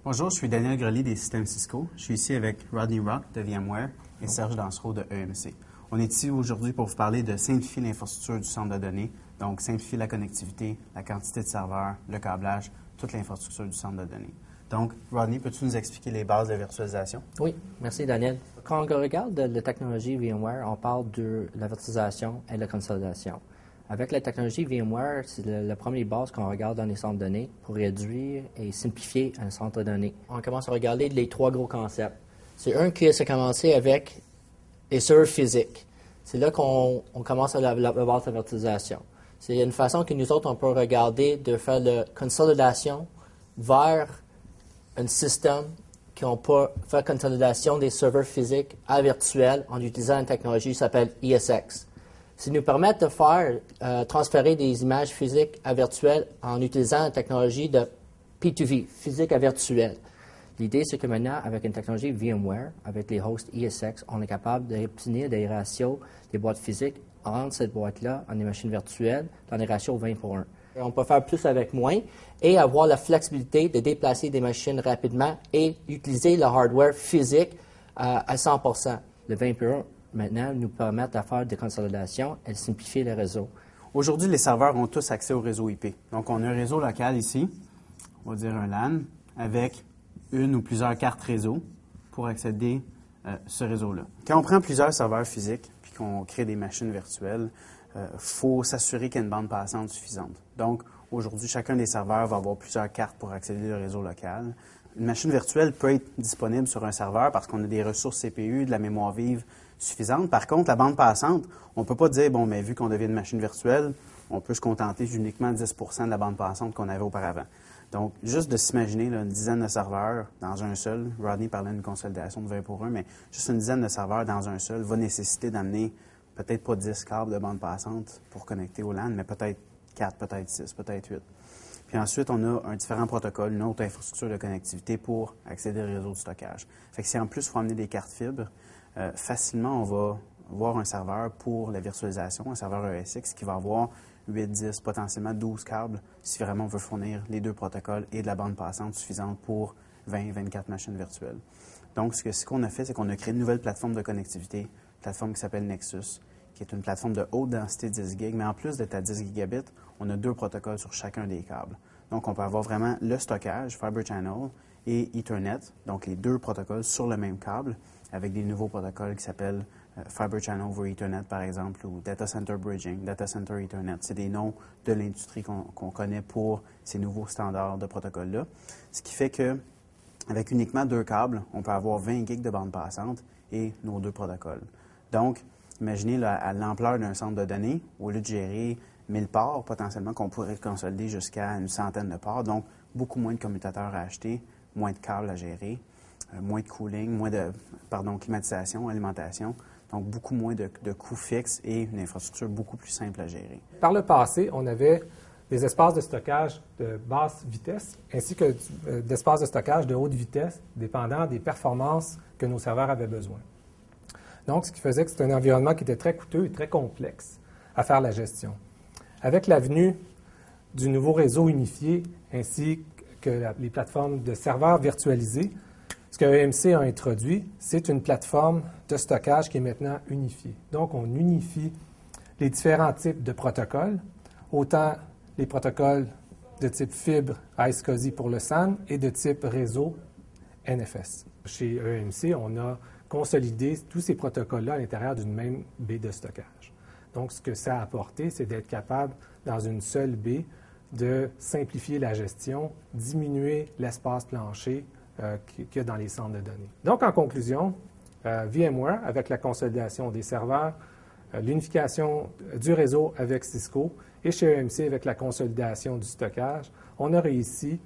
Bonjour, je suis Daniel Grely des systèmes Cisco. Je suis ici avec Rodney Rock de VMware et Serge Dansereau de EMC. On est ici aujourd'hui pour vous parler de simplifier l'infrastructure du centre de données, donc simplifier la connectivité, la quantité de serveurs, le câblage, toute l'infrastructure du centre de données. Donc, Rodney, peux-tu nous expliquer les bases de virtualisation? Oui, merci Daniel. Quand on regarde la technologie VMware, on parle de la virtualisation et de la consolidation. Avec la technologie VMware, c'est la première base qu'on regarde dans les centres de données pour réduire et simplifier un centre de données. On commence à regarder les trois gros concepts. C'est un qui a commencé avec les serveurs physiques. C'est là qu'on commence à la base de la virtualisation. C'est une façon que nous autres, on peut regarder de faire la consolidation vers un système qui on peut faire consolidation des serveurs physiques à virtuel en utilisant une technologie qui s'appelle ESX. Ça nous permet de faire transférer des images physiques à virtuel en utilisant une technologie de P2V, physique à virtuel. L'idée, c'est que maintenant, avec une technologie VMware, avec les hosts ESX, on est capable d'obtenir des ratios des boîtes physiques entre cette boîte-là en des machines virtuelles dans des ratios 20:1. On peut faire plus avec moins et avoir la flexibilité de déplacer des machines rapidement et utiliser le hardware physique à 100%. Le 20:1 maintenant nous permet de faire des consolidations et de simplifier le réseau. Aujourd'hui, les serveurs ont tous accès au réseau IP. Donc, on a un réseau local ici, on va dire un LAN, avec une ou plusieurs cartes réseau pour accéder à ce réseau-là. Quand on prend plusieurs serveurs physiques puis qu'on crée des machines virtuelles, faut s'assurer qu'il y a une bande passante suffisante. Donc, aujourd'hui, chacun des serveurs va avoir plusieurs cartes pour accéder au réseau local. Une machine virtuelle peut être disponible sur un serveur parce qu'on a des ressources CPU, de la mémoire vive suffisante. Par contre, la bande passante, on ne peut pas dire, bon, mais vu qu'on devient une machine virtuelle, on peut se contenter uniquement de 10 de la bande passante qu'on avait auparavant. Donc, juste de s'imaginer là, une dizaine de serveurs dans un seul, Rodney parlait d'une consolidation de 20:1, mais juste une dizaine de serveurs dans un seul va nécessiter d'amener peut-être pas 10 câbles de bande passante pour connecter au LAN, mais peut-être 4, peut-être 6, peut-être 8. Puis ensuite, on a un différent protocole, une autre infrastructure de connectivité pour accéder au réseau de stockage. Fait que si en plus, il faut amener des cartes fibres, facilement, on va voir un serveur pour la virtualisation, un serveur ESX qui va avoir 8, 10, potentiellement 12 câbles si vraiment on veut fournir les deux protocoles et de la bande passante suffisante pour 20, 24 machines virtuelles. Donc, ce qu'on a fait, c'est qu'on a créé une nouvelle plateforme de connectivité, une plateforme qui s'appelle Nexus, qui est une plateforme de haute densité 10 gig, mais en plus d'être à 10 gigabits, on a deux protocoles sur chacun des câbles. Donc, on peut avoir vraiment le stockage, Fibre Channel, et Ethernet, donc les deux protocoles sur le même câble, avec des nouveaux protocoles qui s'appellent Fibre Channel over Ethernet, par exemple, ou Data Center Bridging, Data Center Ethernet. C'est des noms de l'industrie qu'on connaît pour ces nouveaux standards de protocoles-là. Ce qui fait que avec uniquement deux câbles, on peut avoir 20 gigs de bande passante et nos deux protocoles. Donc, imaginez là, à l'ampleur d'un centre de données, au lieu de gérer 1000 ports, potentiellement qu'on pourrait consolider jusqu'à une centaine de ports. Donc, beaucoup moins de commutateurs à acheter, moins de câbles à gérer, moins de cooling, moins de climatisation, alimentation. Donc, beaucoup moins de coûts fixes et une infrastructure beaucoup plus simple à gérer. Par le passé, on avait des espaces de stockage de basse vitesse ainsi que d'espaces de stockage de haute vitesse, dépendant des performances que nos serveurs avaient besoin. Donc, ce qui faisait que c'était un environnement qui était très coûteux et très complexe à faire la gestion. Avec l'avenue du nouveau réseau unifié ainsi que les plateformes de serveurs virtualisés, ce que EMC a introduit, c'est une plateforme de stockage qui est maintenant unifiée. Donc, on unifie les différents types de protocoles, autant les protocoles de type fibre iSCSI pour le SAN et de type réseau NFS. Chez EMC, on a consolidé tous ces protocoles-là à l'intérieur d'une même baie de stockage. Donc, ce que ça a apporté, c'est d'être capable, dans une seule baie, de simplifier la gestion, diminuer l'espace plancher qu'il y a dans les centres de données. Donc, en conclusion, VMware, avec la consolidation des serveurs, l'unification du réseau avec Cisco et chez EMC avec la consolidation du stockage, on a réussi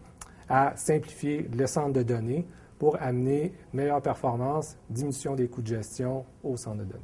à simplifier le centre de données pour amener meilleure performance, diminution des coûts de gestion au centre de données.